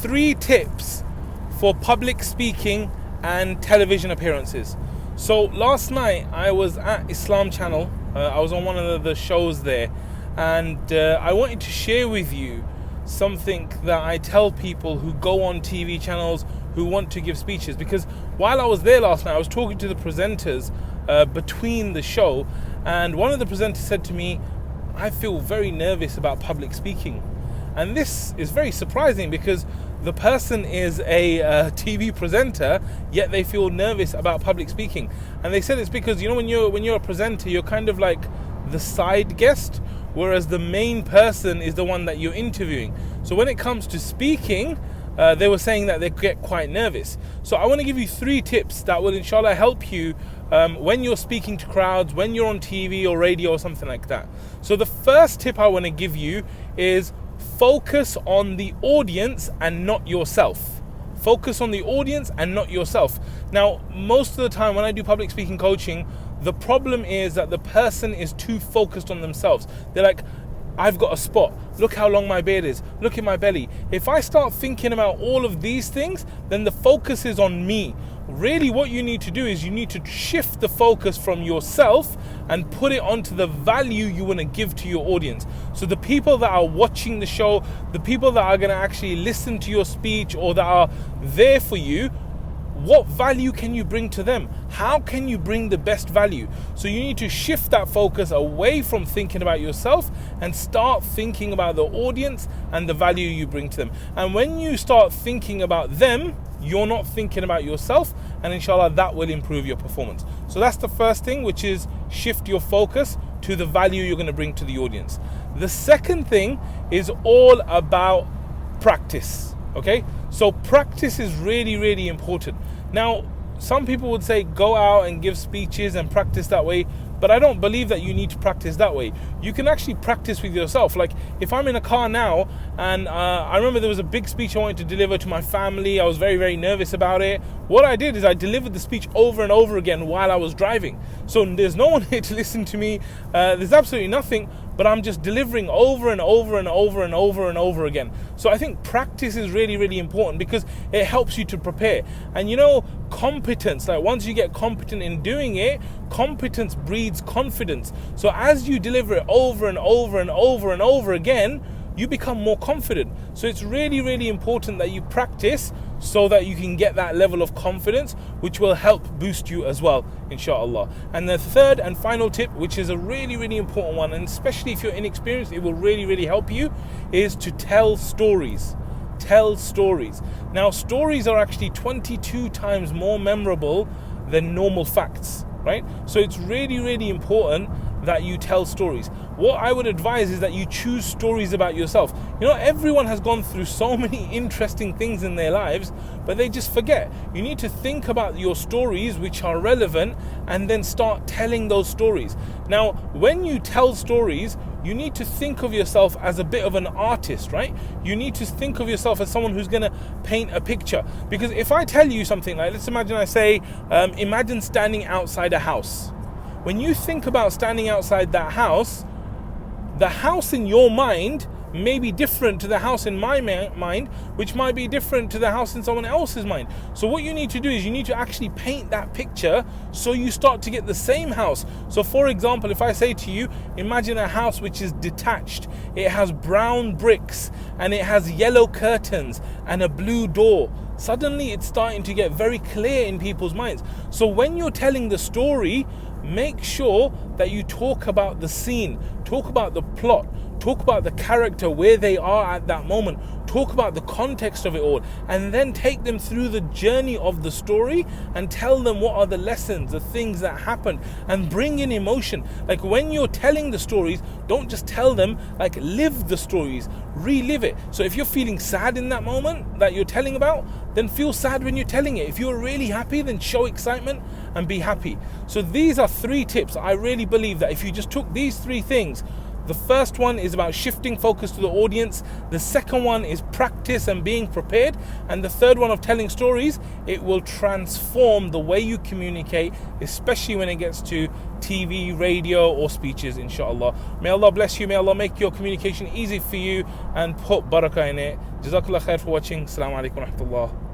3 tips for public speaking and television appearances. So last night I was at Islam Channel. I was on one of the shows there, and I wanted to share with you something that I tell people who go on TV channels who want to give speeches. Because while I was there last night, I was talking to the presenters between the show, and one of the presenters said to me, I feel very nervous about public speaking. And this is very surprising because the person is a TV presenter, yet they feel nervous about public speaking. And they said it's because, you know, when you're a presenter, you're kind of like the side guest, whereas the main person is the one that you're interviewing. So when it comes to speaking, they were saying that they get quite nervous. So I want to give you 3 tips that will inshallah help you when you're speaking to crowds, when you're on TV or radio or something like that. So the first tip I want to give you is focus on the audience and not yourself. Focus on the audience and not yourself. Now, most of the time when I do public speaking coaching, the problem is that the person is too focused on themselves. They're like, I've got a spot. Look how long my beard is. Look at my belly. If I start thinking about all of these things, then the focus is on me. Really, what you need to do is you need to shift the focus from yourself and put it onto the value you want to give to your audience. So the people that are watching the show, the people that are going to actually listen to your speech or that are there for you, what value can you bring to them? How can you bring the best value? So you need to shift that focus away from thinking about yourself and start thinking about the audience and the value you bring to them. And when you start thinking about them, you're not thinking about yourself, and inshallah that will improve your performance. So that's the first thing, which is shift your focus to the value you're going to bring to the audience. The second thing is all about practice. Okay, so practice is really, really important. Now, some people would say go out and give speeches and practice that way, but I don't believe that you need to practice that way. You can actually practice with yourself. Like if I'm in a car now and I remember there was a big speech I wanted to deliver to my family. I was very, very nervous about it. What I did is I delivered the speech over and over again while I was driving. So there's no one here to listen to me. There's absolutely nothing, but I'm just delivering over and over and over and over and over again. So I think practice is really, really important because it helps you to prepare. And you know, competence, like once you get competent in doing it, competence breeds confidence. So as you deliver it over and over and over and over again, you become more confident. So it's really, really important that you practice so that you can get that level of confidence, which will help boost you as well, inshaAllah. And the third and final tip, which is a really, really important one, and especially if you're inexperienced, it will really, really help you, is to tell stories. Tell stories. Now, stories are actually 22 times more memorable than normal facts, right? So it's really, really important that you tell stories. What I would advise is that you choose stories about yourself. You know, everyone has gone through so many interesting things in their lives, but they just forget. You need to think about your stories which are relevant and then start telling those stories. Now, when you tell stories, you need to think of yourself as a bit of an artist, right? You need to think of yourself as someone who's going to paint a picture. Because if I tell you something, like let's imagine I say, imagine standing outside a house. When you think about standing outside that house, the house in your mind may be different to the house in my mind, which might be different to the house in someone else's mind. So what you need to do is you need to actually paint that picture so you start to get the same house. So for example, if I say to you, imagine a house which is detached. It has brown bricks and it has yellow curtains and a blue door. Suddenly it's starting to get very clear in people's minds. So when you're telling the story, make sure that you talk about the scene, talk about the plot, talk about the character, where they are at that moment, talk about the context of it all, and then take them through the journey of the story and tell them what are the lessons, the things that happened, and bring in emotion. Like when you're telling the stories, don't just tell them, like live the stories, relive it. So if you're feeling sad in that moment that you're telling about, then feel sad when you're telling it. If you're really happy, then show excitement and be happy. So these are 3 tips. I really believe that if you just took these 3 things, The first one is about shifting focus to the audience. The second one is practice and being prepared. And the third one of telling stories, it will transform the way you communicate, especially when it gets to TV, radio, or speeches, inshaAllah. May Allah bless you. May Allah make your communication easy for you and put barakah in it. Jazakallah khair for watching. Assalamu alaikum wa rahmatullah.